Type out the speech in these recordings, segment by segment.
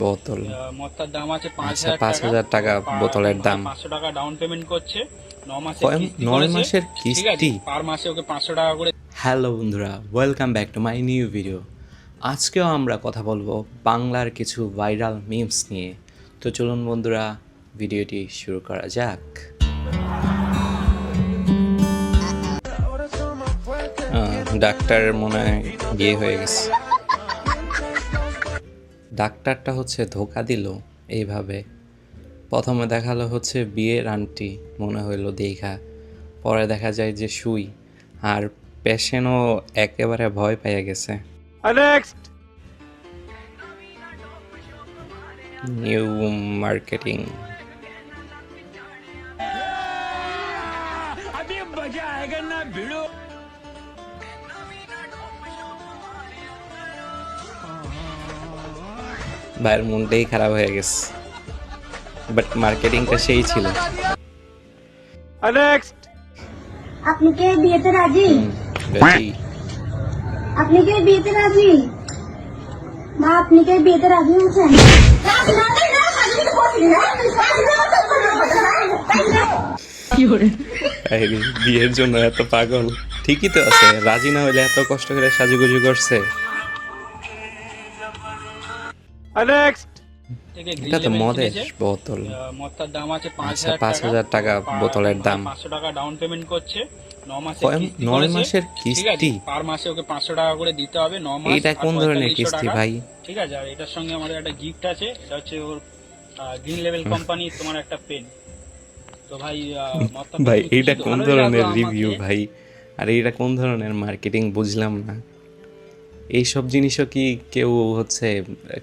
বোতল। মদটার দাম আছে 5,000 টাকা। 5,000 টাকা বোতলের দাম। 500 টাকা ডাউন পেমেন্ট করছে, 9 মাসের কয় কিস্তি 9 করেছে, মাসের ঠিক আছে? কিস্তি। পার মাসে ওকে 500 টাকা করে। হ্যালো বন্ধুরা, welcome back to my new video. আজকেও আমরা কথা বলবো বাংলার কিছু ভাইরাল মিমস নিয়ে। তো চলুন বন্ধুরা, ভিডিওটি শুরু করা যাক। ডাক্তার মনে হয় বিয়ে হয়ে গেছে। ডাক্তারটা হচ্ছে ধোকা দিল এইভাবে। প্রথমে দেখালো হচ্ছে বিয়ের আন্টি, মনে হইলো দেখা। পরে দেখা যায় যে সুই, আর পেশেন্টও একেবারে ভয় পেয়ে গেছে। New marketing. ভাইয়ের মনটাই খারাপ হয়ে গেছে, বাট মার্কেটিংটা সেই ছিল। আপনি কি বিয়েতে রাজি? রাজি। আপনি কি বিয়েতে রাজি? মা, আপনি কি বিয়েতে রাজি হয়েছেন? এই বিয়ের জন্য এত পাগল, ঠিকই তো আছে। রাজি না হইলে এত কষ্ট করে সাজুগুজু করছে। এটা তো মদের বোতল। মদটার দাম আছে 5,000 টাকা বোতলের দাম। 500 টাকা ডাউন পেমেন্ট করছে, 9 মাসের কয় কিস্তি 9 করেছে, মাসের ঠিক আছে? কিস্তি। পার মাসে ওকে 500 টাকা করে দিতে হবে, 9 মাস। এইটা কোন ধরনের কিস্তি ভাই? ঠিক আছে, আর এটার সঙ্গে আমাদের একটা গিফট আছে, এটা হচ্ছে ওর গ্রিন লেভেল কোম্পানি তোমার একটা পেন। তো ভাই মদটা ভাই তুমি এইটা খুশি তো? কোন ভালোই ধরনের লাগলো রিভিউ আমাকে। ভাই? আর এইটা কোন ধরনের মার্কেটিং বুঝলাম না। এইসব জিনিসও কি কেউ হচ্ছে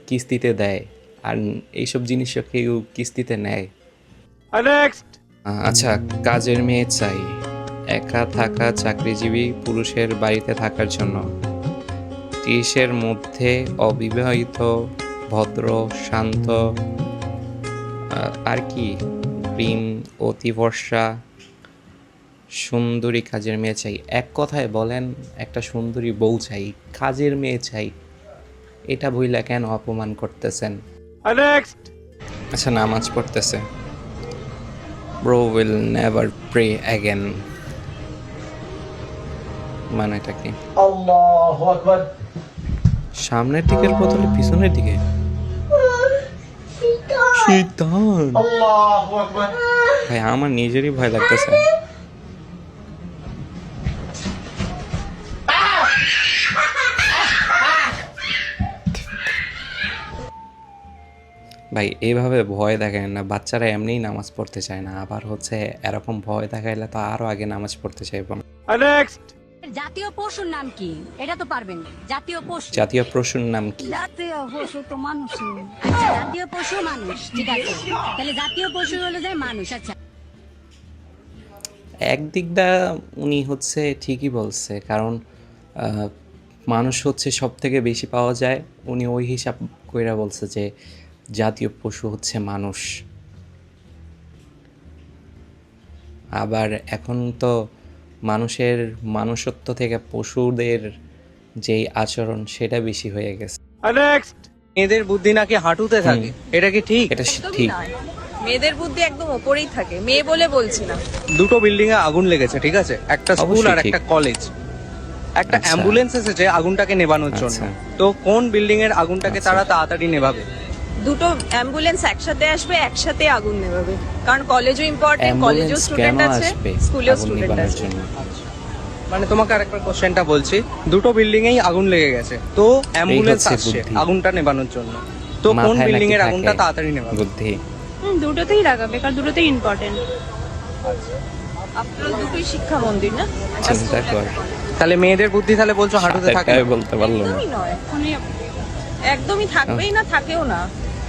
কিস্তিতে দেয়? আর এইসব জিনিসও কেউ কিস্তিতে নেয়? আচ্ছা, কাজের মেয়ে চাই একা থাকা চাকরিজীবী পুরুষের বাড়িতে থাকার জন্য। 30-এর মধ্যে, অবিবাহিত, ভদ্র, শান্ত, আর কি, গ্রিন, অতিবর্ষা, সুন্দরী কাজের মেয়ে চাই। এক কথায় বলেন, একটা সুন্দরী বউ চাই, কাজের মেয়ে চাই। এটা বইলা কেন অপমান করতেছেন? আচ্ছা, নামাজ পড়তেছে। Bro will never pray again, মানেটা কি? আল্লাহু আকবার। সামনের দিকের বদলে পিছনের দিকে? শয়তান। আল্লাহু আকবার। ভাই আমার নিজেরই ভয় লাগতেছে। ভাই এইভাবে ভয় দেখায় না, বাচ্চারা এমনিই নামাজ পড়তে চায় না, আবার হচ্ছে এরকম ভয় দেখাইলে তো আরো আগে নামাজ পড়তে চাইব না। জাতীয় পশুর নাম কি? এটা তো পারবেন। জাতীয় পশু। জাতীয় পশুর নাম কি? জাতীয় পশু তো মানুষ। আচ্ছা, জাতীয় পশু মানুষ, ঠিক আছে। তাহলে জাতীয় পশু হলো যে মানুষ। আচ্ছা, একদিক দা উনি হচ্ছে ঠিকই বলছে, কারণ মানুষ হচ্ছে সব থেকে বেশি পাওয়া যায়। উনি ওই হিসাব কইরা বলছে যে জাতীয় পশু হচ্ছে মানুষ। আবার এখন তো মানুষের মানুষত্ব থেকে পশুদের যেই আচরণ সেটা বেশি হয়ে গেছে। মেয়েদের বুদ্ধি নাকি হাঁটুতে থাকে, এটা কি ঠিক? এটা একদমই ঠিক। নয়। মেয়েদের বুদ্ধি একদম ওপরেই থাকে, মেয়ে বলে বলছি না। দুটো বিল্ডিং এ আগুন লেগেছে, ঠিক আছে? একটা স্কুল অবশ্যই আর ঠিক। একটা কলেজ। একটা আচ্ছা। অ্যাম্বুলেন্স এসেছে আগুনটাকে নেভানোর জন্য। আচ্ছা। তো কোন বিল্ডিং এর আগুনটাকে আচ্ছা। তারা তাড়াতাড়ি নেভাবে? দুটো অ্যাম্বুলেন্স একসাথে আসবে, একসাথে আগুন নেভাবে, কারণ কলেজও ইম্পর্টেন্ট, কলেজেও অ্যাম্বুলেন্স স্টুডেন্ট কেন আছে, আসবে স্কুলেও আগুন স্টুডেন্ট নিবানোর আছে। জন্য? মানে তোমাকে আরেকবার কোশ্চেনটা বলছি, দুটো বিল্ডিং এই আগুন লেগে গেছে, তো অ্যাম্বুলেন্স হচ্ছে আসছে বুদ্ধি। আগুনটা নেভানোর জন্য। তো কোন মাথায় বিল্ডিং নাকি এর আগুনটা থাকে তাড়াতাড়ি নেভাবে? বুদ্ধি? দুটোতেই লাগাবে, কারণ দুটোতেই ইম্পর্টেন্ট। আপনারা দুটোই শিক্ষা মন্দির না? চিন্তা কর। তাহলে মেয়েদের বুদ্ধি তাহলে বলছো হাঁটুতে থাকে? সাথে বলতে পারলো না। একদমই নয়, একদমই থাকবেই না, থাকেও না।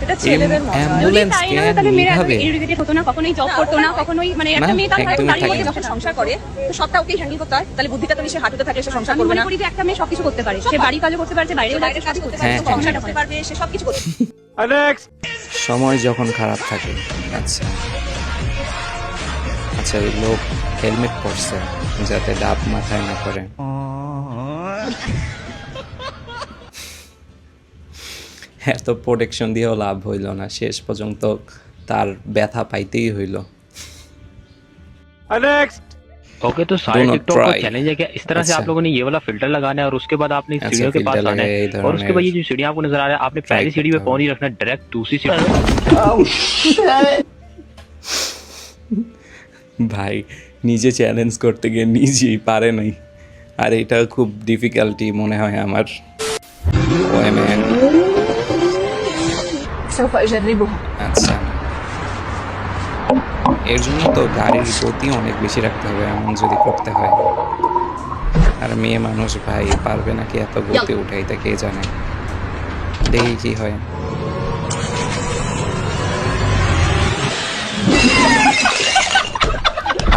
এটা ছেলেদের মজা। অ্যাম্বুলেন্স তাই না, তাহলে মেয়েরা এডুকেটেড হতো না, কখনোই জব করতো না, কখনোই মানে একটা না, মেয়ে তার একদমই বাড়ির থাকে মধ্যে না। যখন সংসার করে তো সবটা ওকেই হ্যান্ডেল করতে হয়, তাহলে বুদ্ধিটা তো নিশ্চয়ই হাঁটুতে থাকলে সে সংসার আমি করবে মনে না। করি যে একটা মেয়ে সবকিছু করতে পারে, সে বাড়ি কাজও করতে পারছে, বাইরেও বাইরের কাজ করতে হ্যাঁ, পারবে, হ্যাঁ, সংসার হ্যাঁ। করতে পারবে, সে সবকিছু করতে সময় যখন খারাপ থাকে। আচ্ছা আচ্ছা, ওই লোক হেলমেট পরছে যাতে ডাব মাথায় না পড়ে। এত প্রোটেকশন দিয়েও লাভ হইল না, শেষ পর্যন্ত তার ব্যথা পাইতেই হইল। ओके तो सारे Do not टिकटॉक का try. चैलेंज है क्या इस तरह से अच्छा। आप लोगों ने ये वाला फिल्टर लगाना है और उसके बाद आपने अच्छा, सीढ़ियों के पास filter आना लगाया है इधर और उसके बाद ये हमने। जो सीढ़ियां आपको नजर आ रहा है आपने पहली Right सीढ़ी पे करता पहुंच नहीं रखना, डायरेक्ट दूसरी सीढ़ी ভাই নিজে চ্যালেঞ্জ করতে গিয়ে নিজেই পারে নাই, আর এটা খুব ডিফিকাল্টি মনে হয় আমার। ওই ম্যান, আচ্ছা এর জন্য তো গাড়ির গতি অনেক বেশি রাখতে হবে এমন যদি করতে হয়। আর মেয়ে মানুষ ভাই পারবে নাকি এত গতি উঠাইতে কে জানে, দেখি কি হয়।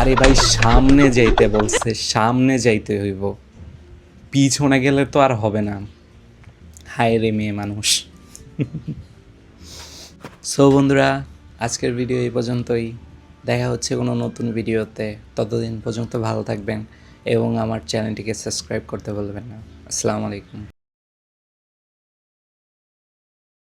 আরে ভাই সামনে যাইতে বলছে, সামনে যাইতে হইব, পিছনে গেলে তো আর হবে না। হায় রে মেয়ে মানুষ। সো বন্ধুরা, আজকের ভিডিও এই পর্যন্তই। দেখা হচ্ছে কোনো নতুন ভিডিওতে, ততদিন পর্যন্ত ভালো থাকবেন এবং আমার চ্যানেলটিকে সাবস্ক্রাইব করতে ভুলবেন না। আসসালামু আলাইকুম।